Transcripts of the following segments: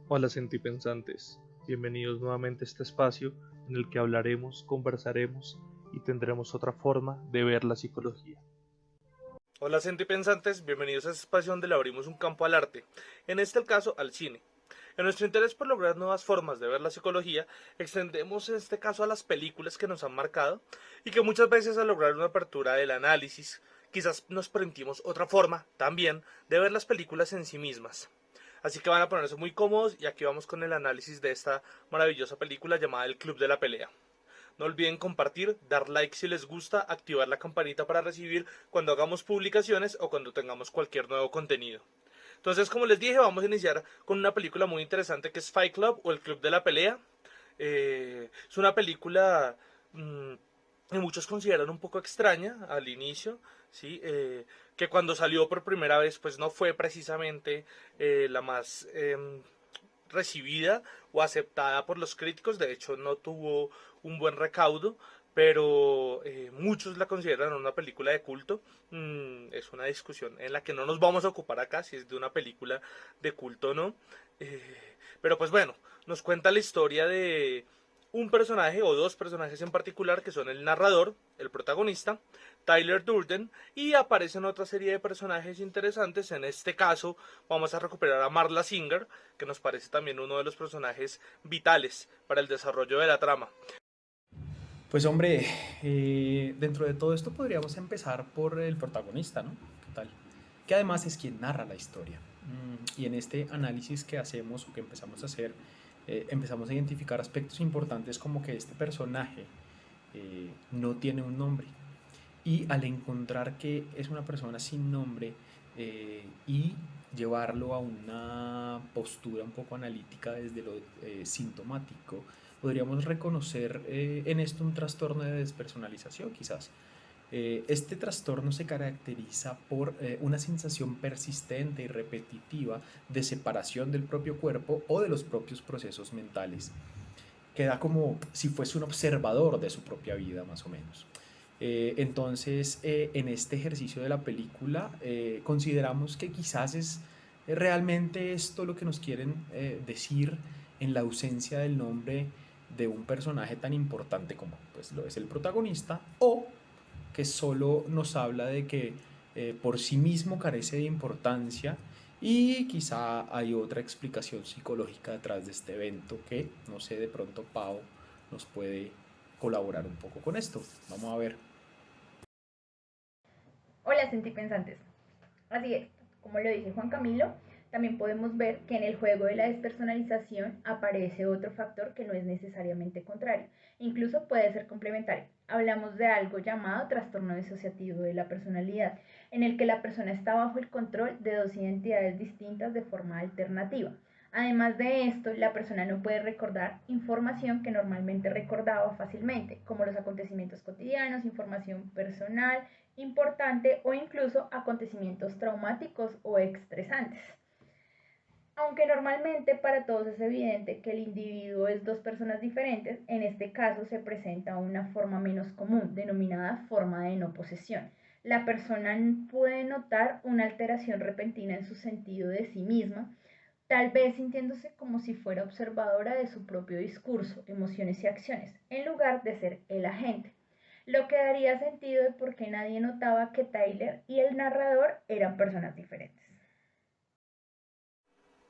Hola sentipensantes, bienvenidos nuevamente a este espacio en el que hablaremos, conversaremos y tendremos otra forma de ver la psicología. Hola sentipensantes, bienvenidos a este espacio donde le abrimos un campo al arte, en este caso al cine. En nuestro interés por lograr nuevas formas de ver la psicología, extendemos en este caso a las películas que nos han marcado y que muchas veces al lograr una apertura del análisis, quizás nos permitimos otra forma también de ver las películas en sí mismas. Así que van a ponerse muy cómodos y aquí vamos con el análisis de esta maravillosa película llamada El Club de la Pelea. No olviden compartir, dar like si les gusta, activar la campanita para recibir cuando hagamos publicaciones o cuando tengamos cualquier nuevo contenido. Entonces, como les dije, vamos a iniciar con una película muy interesante que es Fight Club o El Club de la Pelea. Es una película que muchos consideran un poco extraña al inicio, ¿sí? Que cuando salió por primera vez pues no fue precisamente la más recibida o aceptada por los críticos, de hecho no tuvo un buen recaudo, pero muchos la consideran una película de culto. Es una discusión en la que no nos vamos a ocupar acá, si es de una película de culto o no. Eh, pero pues bueno, nos cuenta la historia de un personaje o dos personajes en particular que son el narrador, el protagonista, Tyler Durden, y aparecen otra serie de personajes interesantes. En este caso vamos a recuperar a Marla Singer, que nos parece también uno de los personajes vitales para el desarrollo de la trama. Pues hombre, dentro de todo esto podríamos empezar por el protagonista, ¿no? ¿Qué tal? Que además es quien narra la historia. Y en este análisis que hacemos o que empezamos a hacer, empezamos a identificar aspectos importantes como que este personaje no tiene un nombre. Y al encontrar que es una persona sin nombre y llevarlo a una postura un poco analítica desde lo sintomático, podríamos reconocer en esto un trastorno de despersonalización quizás. Este trastorno se caracteriza por una sensación persistente y repetitiva de separación del propio cuerpo o de los propios procesos mentales. Queda como si fuese un observador de su propia vida, más o menos. Entonces, en este ejercicio de la película, consideramos que quizás es realmente esto lo que nos quieren decir en la ausencia del nombre de un personaje tan importante como pues, lo es el protagonista, o que solo nos habla de que por sí mismo carece de importancia y quizá hay otra explicación psicológica detrás de este evento que, no sé, de pronto Pau nos puede colaborar un poco con esto. Vamos a ver. Hola sentipensantes. Así es, como lo dice Juan Camilo, también podemos ver que en el juego de la despersonalización aparece otro factor que no es necesariamente contrario, incluso puede ser complementario. Hablamos de algo llamado trastorno disociativo de la personalidad, en el que la persona está bajo el control de dos identidades distintas de forma alternativa. Además de esto, la persona no puede recordar información que normalmente recordaba fácilmente, como los acontecimientos cotidianos, información personal, importante o incluso acontecimientos traumáticos o estresantes. Aunque normalmente para todos es evidente que el individuo es dos personas diferentes, en este caso se presenta una forma menos común, denominada forma de no posesión. La persona puede notar una alteración repentina en su sentido de sí misma, tal vez sintiéndose como si fuera observadora de su propio discurso, emociones y acciones, en lugar de ser el agente. Lo que daría sentido de por qué nadie notaba que Tyler y el narrador eran personas diferentes.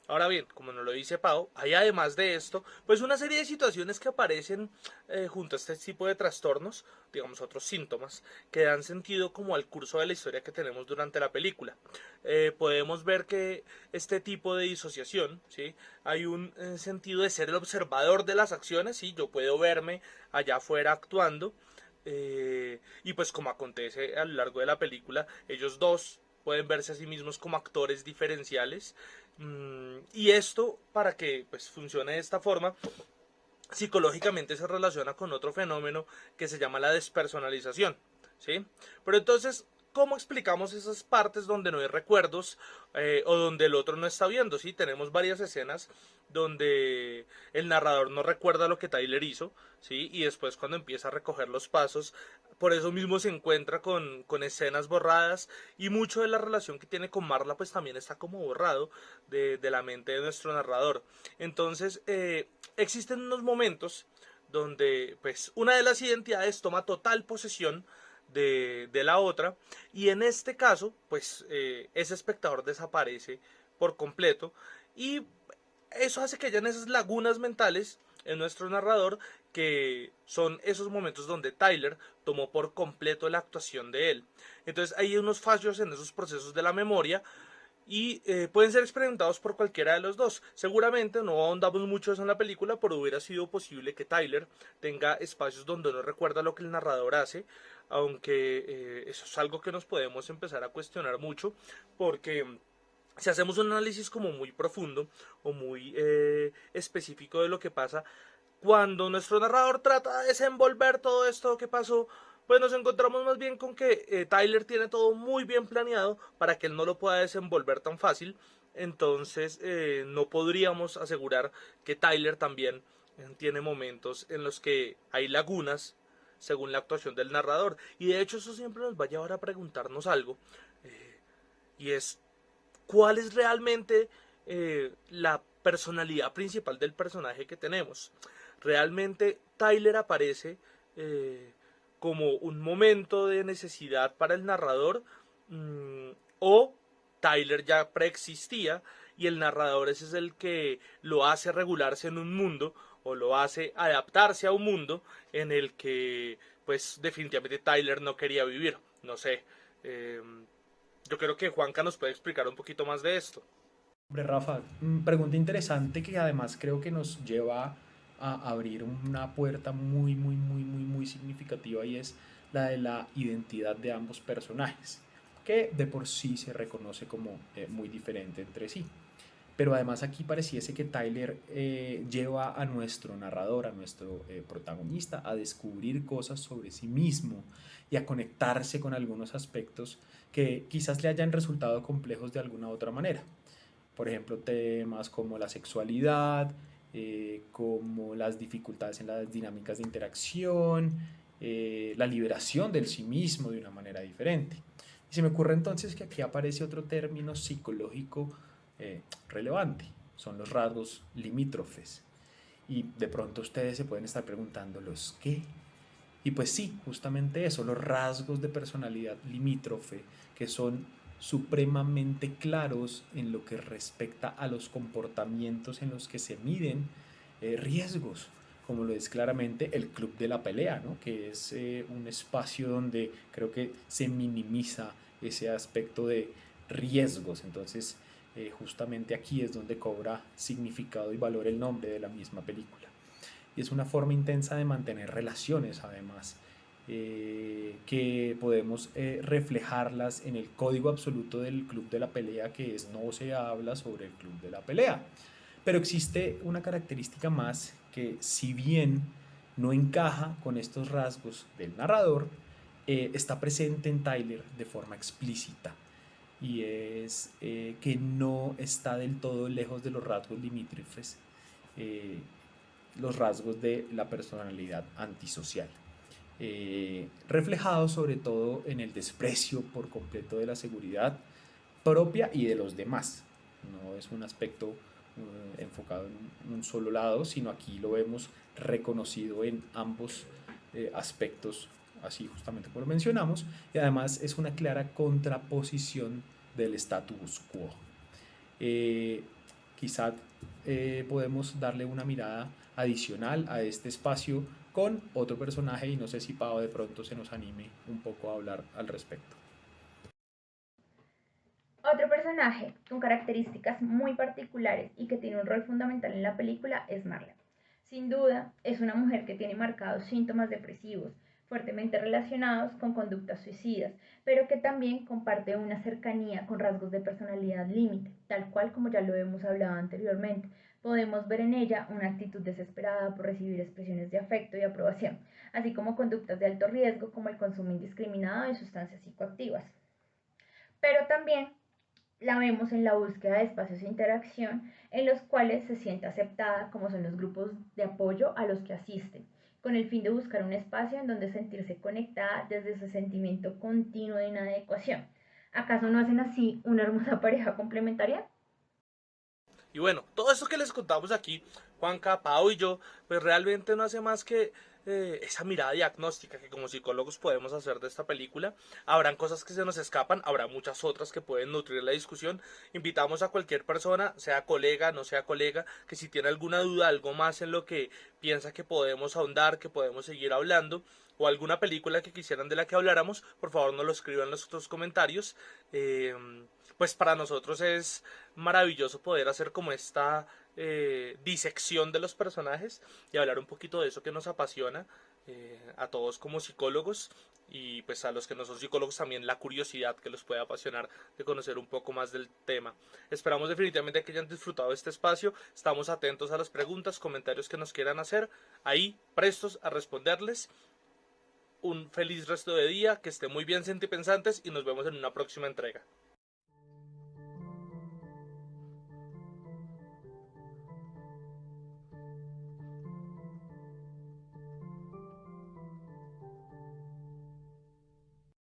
Ahora bien, como nos lo dice Pau, hay además de esto, pues una serie de situaciones que aparecen junto a este tipo de trastornos, digamos otros síntomas, que dan sentido como al curso de la historia que tenemos durante la película. Podemos ver que este tipo de disociación, ¿sí? Hay un sentido de ser el observador de las acciones, ¿sí? Yo puedo verme allá afuera actuando, y pues como acontece a lo largo de la película, ellos dos pueden verse a sí mismos como actores diferenciales. Y esto, para que pues, funcione de esta forma, psicológicamente se relaciona con otro fenómeno que se llama la despersonalización. ¿Sí? Pero entonces, cómo explicamos esas partes donde no hay recuerdos o donde el otro no está viendo, ¿sí? Tenemos varias escenas donde el narrador no recuerda lo que Tyler hizo, ¿sí? Y después cuando empieza a recoger los pasos, por eso mismo se encuentra con escenas borradas y mucho de la relación que tiene con Marla pues también está como borrado de la mente de nuestro narrador. Entonces existen unos momentos donde pues una de las identidades toma total posesión de la otra y en este caso pues ese espectador desaparece por completo y eso hace que hayan esas lagunas mentales en nuestro narrador que son esos momentos donde Tyler tomó por completo la actuación de él. Entonces hay unos fallos en esos procesos de la memoria y pueden ser experimentados por cualquiera de los dos. Seguramente no ahondamos mucho eso en la película, pero hubiera sido posible que Tyler tenga espacios donde no recuerda lo que el narrador hace, aunque eso es algo que nos podemos empezar a cuestionar mucho, porque si hacemos un análisis como muy profundo o muy específico de lo que pasa, cuando nuestro narrador trata de desenvolver todo esto que pasó, pues nos encontramos más bien con que Tyler tiene todo muy bien planeado para que él no lo pueda desenvolver tan fácil. Entonces no podríamos asegurar que Tyler también tiene momentos en los que hay lagunas según la actuación del narrador. Y de hecho eso siempre nos va a llevar a preguntarnos algo. Y es cuál es realmente la personalidad principal del personaje que tenemos. Realmente Tyler aparece eh, como un momento de necesidad para el narrador o Tyler ya preexistía y el narrador ese es el que lo hace regularse en un mundo o lo hace adaptarse a un mundo en el que pues definitivamente Tyler no quería vivir. No sé, eh, yo creo que Juanca nos puede explicar un poquito más de esto. Hombre, Rafa, pregunta interesante que además creo que nos lleva a abrir una puerta muy, muy, muy, muy, muy significativa y es la de la identidad de ambos personajes, que de por sí se reconoce como muy diferente entre sí. Pero además aquí pareciese que Tyler lleva a nuestro narrador, a nuestro protagonista, a descubrir cosas sobre sí mismo y a conectarse con algunos aspectos que quizás le hayan resultado complejos de alguna otra manera. Por ejemplo, temas como la sexualidad, como las dificultades en las dinámicas de interacción, la liberación del sí mismo de una manera diferente. Y se me ocurre entonces que aquí aparece otro término psicológico relevante, son los rasgos limítrofes. Y de pronto ustedes se pueden estar preguntando, ¿los qué? Y pues sí, justamente eso, los rasgos de personalidad limítrofe, que son supremamente claros en lo que respecta a los comportamientos en los que se miden riesgos, como lo es claramente el club de la pelea, ¿no? Que es un espacio donde creo que se minimiza ese aspecto de riesgos. Entonces, justamente aquí es donde cobra significado y valor el nombre de la misma película y es una forma intensa de mantener relaciones además, que podemos reflejarlas en el código absoluto del club de la pelea, que es no se habla sobre el club de la pelea. Pero existe una característica más que si bien no encaja con estos rasgos del narrador, está presente en Tyler de forma explícita y es que no está del todo lejos de los rasgos limítrofes, eh, los rasgos de la personalidad antisocial, reflejado sobre todo en el desprecio por completo de la seguridad propia y de los demás. No es un aspecto enfocado en un solo lado, sino aquí lo vemos reconocido en ambos aspectos, así justamente como lo mencionamos, y además es una clara contraposición del status quo. Eh, Quizá podemos darle una mirada adicional a este espacio con otro personaje y no sé si Pau de pronto se nos anime un poco a hablar al respecto. Otro personaje con características muy particulares y que tiene un rol fundamental en la película es Marla. Sin duda, es una mujer que tiene marcados síntomas depresivos, fuertemente relacionados con conductas suicidas, pero que también comparte una cercanía con rasgos de personalidad límite, tal cual como ya lo hemos hablado anteriormente. Podemos ver en ella una actitud desesperada por recibir expresiones de afecto y aprobación, así como conductas de alto riesgo como el consumo indiscriminado de sustancias psicoactivas. pero también la vemos en la búsqueda de espacios de interacción en los cuales se siente aceptada, como son los grupos de apoyo a los que asiste, con el fin de buscar un espacio en donde sentirse conectada desde ese sentimiento continuo de inadecuación. ¿Acaso no hacen así una hermosa pareja complementaria? Y bueno, todo esto que les contamos aquí, Juanca, Pau y yo, pues realmente no hace más que esa mirada diagnóstica que como psicólogos podemos hacer de esta película. Habrán cosas que se nos escapan, habrá muchas otras que pueden nutrir la discusión. Invitamos a cualquier persona, sea colega, no sea colega, que si tiene alguna duda, algo más en lo que piensa que podemos ahondar, que podemos seguir hablando, o alguna película que quisieran de la que habláramos, por favor nos lo escriban en los comentarios. Eh, pues para nosotros es maravilloso poder hacer como esta disección de los personajes y hablar un poquito de eso que nos apasiona a todos como psicólogos, y pues a los que no son psicólogos también la curiosidad que los puede apasionar de conocer un poco más del tema. Esperamos definitivamente que hayan disfrutado este espacio, estamos atentos a las preguntas, comentarios que nos quieran hacer, ahí prestos a responderles. Un feliz resto de día, que esté muy bien, sentipensantes, y nos vemos en una próxima entrega.